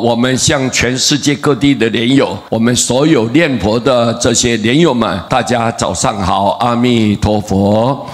我们向全世界各地的莲友，我们所有念佛的这些莲友们，大家早上好，阿弥陀佛。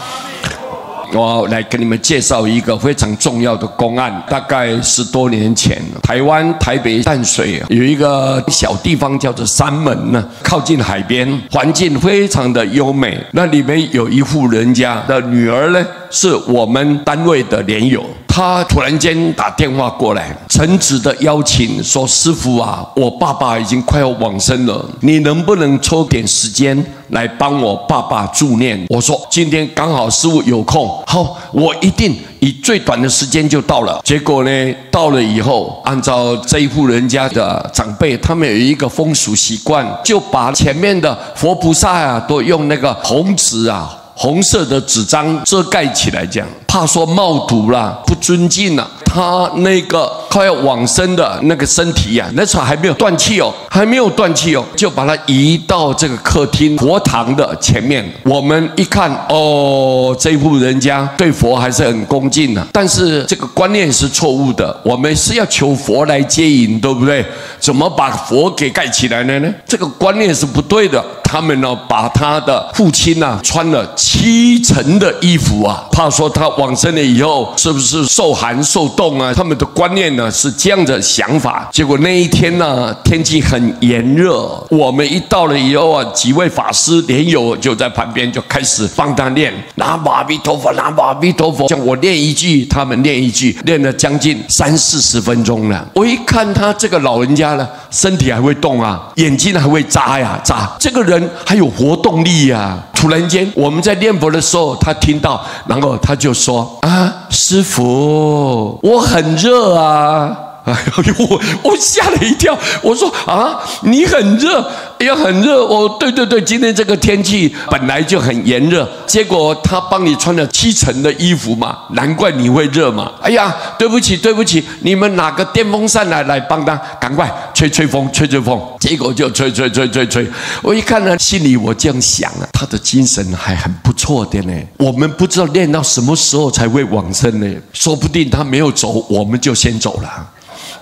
我来跟你们介绍一个非常重要的公案。大概10多年前，台湾台北淡水有一个小地方叫做三门呢，靠近海边，环境非常的优美。那里面有一户人家的女儿呢，是我们单位的莲友。他突然间打电话过来，诚挚的邀请说：“师父啊，我爸爸已经快要往生了，你能不能抽点时间来帮我爸爸助念？”我说：“今天刚好师父有空，好，我一定以最短的时间就到了。”结果呢，到了以后，按照这一户人家的长辈，他们有一个风俗习惯，就把前面的佛菩萨啊，都用那个红纸啊。红色的纸张遮盖起来，这样怕说冒堵啦，不尊敬啦。他那个快要往生的那个身体啊，那时候还没有断气哦，就把它移到这个客厅佛堂的前面。我们一看，哦，这户人家对佛还是很恭敬的，但是这个观念是错误的。我们是要求佛来接引，对不对？怎么把佛给盖起来了呢？这个观念是不对的。他们呢，把他的父亲啊穿了7层的衣服啊，怕说他往生了以后是不是受寒受冻啊？他们的观念呢是这样的想法。结果那一天呢，天气很炎热，我们一到了以后啊，几位法师莲友就在旁边就开始帮他念南无阿弥陀佛，南无阿弥陀佛，像我念一句，他们念一句，念了将近30-40分钟了。我一看他这个老人家呢，身体还会动啊，眼睛还会眨呀眨，这个人还有活动力呀。突然间我们在念佛的时候，他听到，然后他就说：“啊，师父，我很热啊。”我吓了一跳，我说：“啊，你很热？也很热哦。对，今天这个天气本来就很炎热，结果他帮你穿了7层的衣服嘛，难怪你会热嘛。哎呀，对不起，你们拿个电风扇来帮他，赶快吹风。结果就吹。我一看呢，心里我这样想啊，他的精神还很不错的呢。我们不知道练到什么时候才会往生呢，说不定他没有走，我们就先走了。”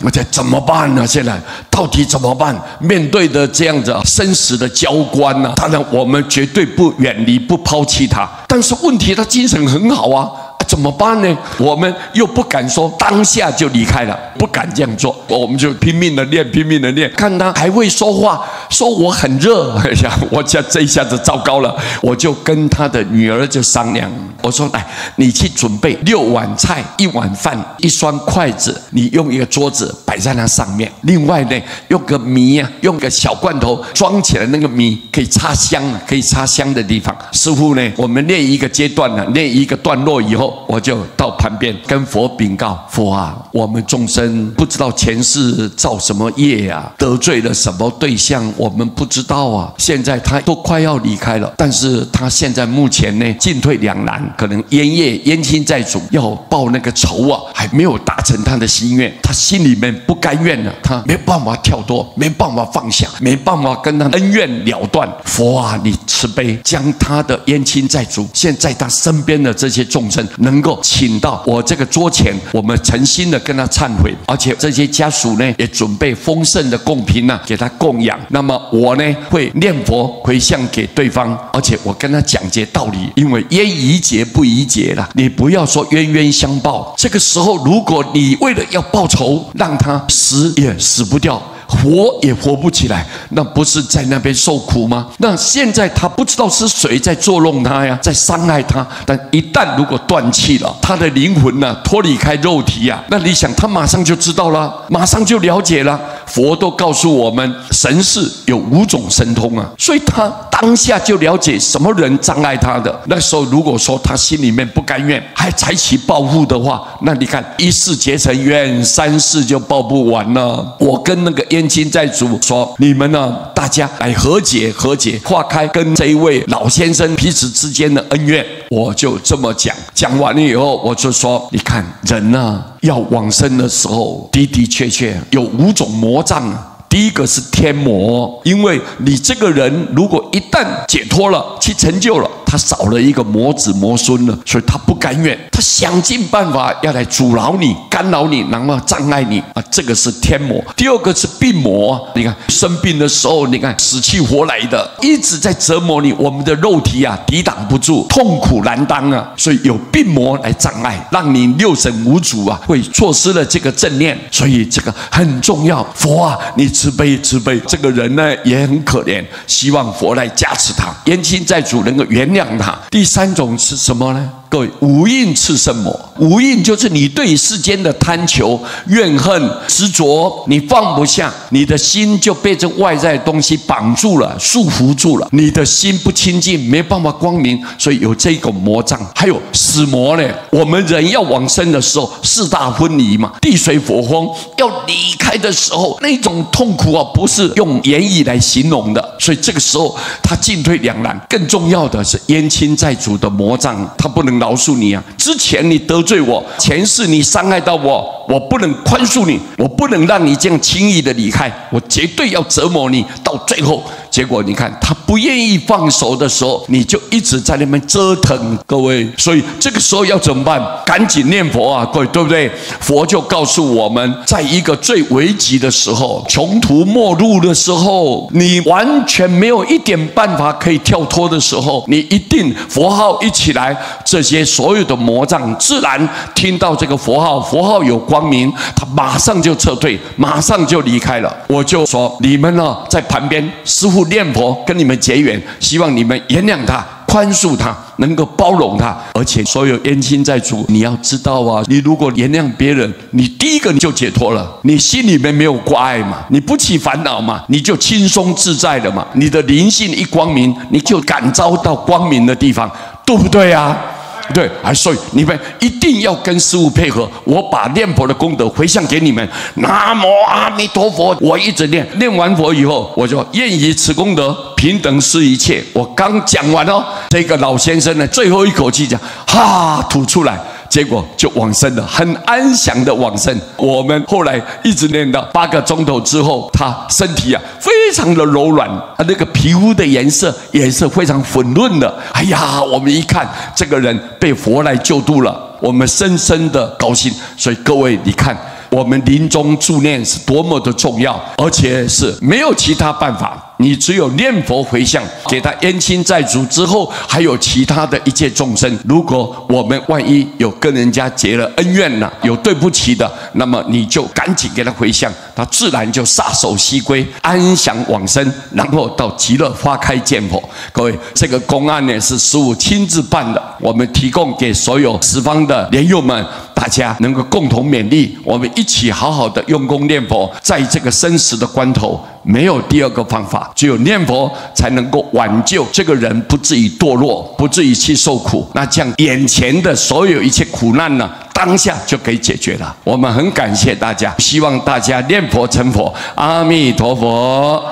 而且怎么办呢？现在到底怎么办？面对的这样子生死的交关呢？当然，我们绝对不远离、不抛弃他。但是问题，他精神很好啊。怎么办呢？我们又不敢说当下就离开了，不敢这样做，我们就拼命的练，看他还会说话，说我很热。哎呀，我这一下子糟糕了，我就跟他的女儿就商量，我说：“来，你去准备6碗菜、1碗饭、1双筷子，你用一个桌子摆在那上面。另外呢，用个米啊，用个小罐头装起来，那个米可以插香的地方。师父呢，我们练一个阶段呢，练一个段落以后。”我就到旁边跟佛禀告：“佛啊，我们众生不知道前世造什么业啊，得罪了什么对象，我们不知道啊。现在他都快要离开了，但是他现在目前呢进退两难，可能冤亲债主要报那个仇啊，还没有达成他的心愿，他心里面不甘愿了，他没办法跳脱，没办法放下，没办法跟他恩怨了断。佛啊，你慈悲，将他的冤亲债主，现在他身边的这些众生。”能够请到我这个桌前，我们诚心的跟他忏悔，而且这些家属呢也准备丰盛的贡品啊，给他供养。那么我呢会念佛回向给对方，而且我跟他讲解道理，因为冤宜结不宜结了，你不要说冤相报。这个时候，如果你为了要报仇，让他死也死不掉，活也活不起来，那不是在那边受苦吗？那现在他不知道是谁在作弄他呀，在伤害他。但一旦如果断气了，他的灵魂呢脱离开肉体啊，那你想他马上就知道了，马上就了解了。佛都告诉我们，神识有5种神通啊，所以他当下就了解什么人障碍他的。那时候如果说他心里面不甘愿，还采取报复的话，那你看1世结成冤，3世就报不完了。我跟那个冤亲债主说：“你们呢，大家来和解，化开跟这一位老先生彼此之间的恩怨。”我就这么讲完了以后，我就说：“你看人啊，要往生的时候，的确有5种魔障啊。第一个是天魔，因为你这个人如果一旦解脱了，去成就了，他他少了一个魔子魔孙了，所以他不甘愿，他想尽办法要来阻挠你、干扰你，然后障碍你啊！这个是天魔。第二个是病魔，你看生病的时候，你看死去活来的，一直在折磨你，我们的肉体啊抵挡不住，痛苦难当啊！所以有病魔来障碍，让你六神无主啊，会错失了这个正念。所以这个很重要。佛啊，你慈悲慈悲。这个人呢也很可怜，希望佛来加持他，冤亲债主能够原谅他。第三种是什么呢？各位，无印炽盛魔。无印就是你对世间的贪求、怨恨、执着，你放不下，你的心就被这外在的东西绑住了、束缚住了，你的心不清净，没办法光明，所以有这个魔障。还有死魔呢，我们人要往生的时候，四大分离嘛，地水火风，要离开的时候，那种痛苦啊，不是用言语来形容的。所以这个时候他进退两难。更重要的是冤亲债主的魔障，他不能饶恕你啊！之前你得罪我，前世你伤害到我，我不能宽恕你，我不能让你这样轻易的离开，我绝对要折磨你到最后。结果你看他不愿意放手的时候，你就一直在那边折腾，各位。所以这个时候要怎么办？赶紧念佛啊，各位，对不对？佛就告诉我们，在一个最危急的时候，穷途末路的时候，你完全没有一点办法可以跳脱的时候，你一定佛号一起来，这些所有的魔障自然听到这个佛号，佛号有光明，他马上就撤退，马上就离开了。我就说你们呢，在旁边，师父念佛跟你们结缘，希望你们原谅他，宽恕他，能够包容他。而且所有冤亲债主，你要知道啊，你如果原谅别人，你第一个你就解脱了，你心里面没有挂碍嘛，你不起烦恼嘛，你就轻松自在了嘛，你的灵性一光明，你就感召到光明的地方，对不对啊？对啊，所以你们一定要跟师父配合，我把念佛的功德回向给你们。南无阿弥陀佛，我一直念，念完佛以后，我就愿以此功德平等施一切。我刚讲完哦，这个老先生呢，最后一口气讲，哈，吐出来。结果就往生了，很安详的往生。我们后来一直念到8个钟头之后，他身体啊非常的柔软，他那个皮肤的颜色也是非常粉润的。哎呀，我们一看这个人被佛来救度了，我们深深的高兴。所以各位，你看我们临终助念是多么的重要，而且是没有其他办法。你只有念佛回向，给他冤亲债主之后，还有其他的一切众生。如果我们万一有跟人家结了恩怨了，有对不起的，那么你就赶紧给他回向，他自然就撒手西归，安详往生，然后到极乐花开见佛。各位，这个公案呢是师父亲自办的，我们提供给所有十方的莲友们，大家能够共同勉励，我们一起好好的用功念佛。在这个生死的关头，没有第二个方法，只有念佛才能够挽救这个人，不至于堕落，不至于去受苦。那这样眼前的所有一切苦难呢，当下就可以解决了。我们很感谢大家，希望大家念佛成佛。阿弥陀佛。